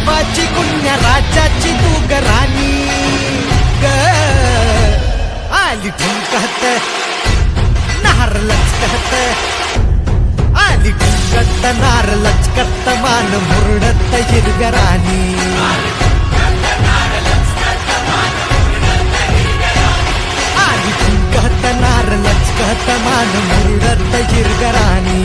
गावाची गुन्ह्या राजाची तू ग राणी ग आली ठुमकत नार लचकत आली ठुमकत नार लचकत मान मुरडत हिरव्या राणी आली ठुमकत नार लचकत मान मुरडत हिरव्या राणी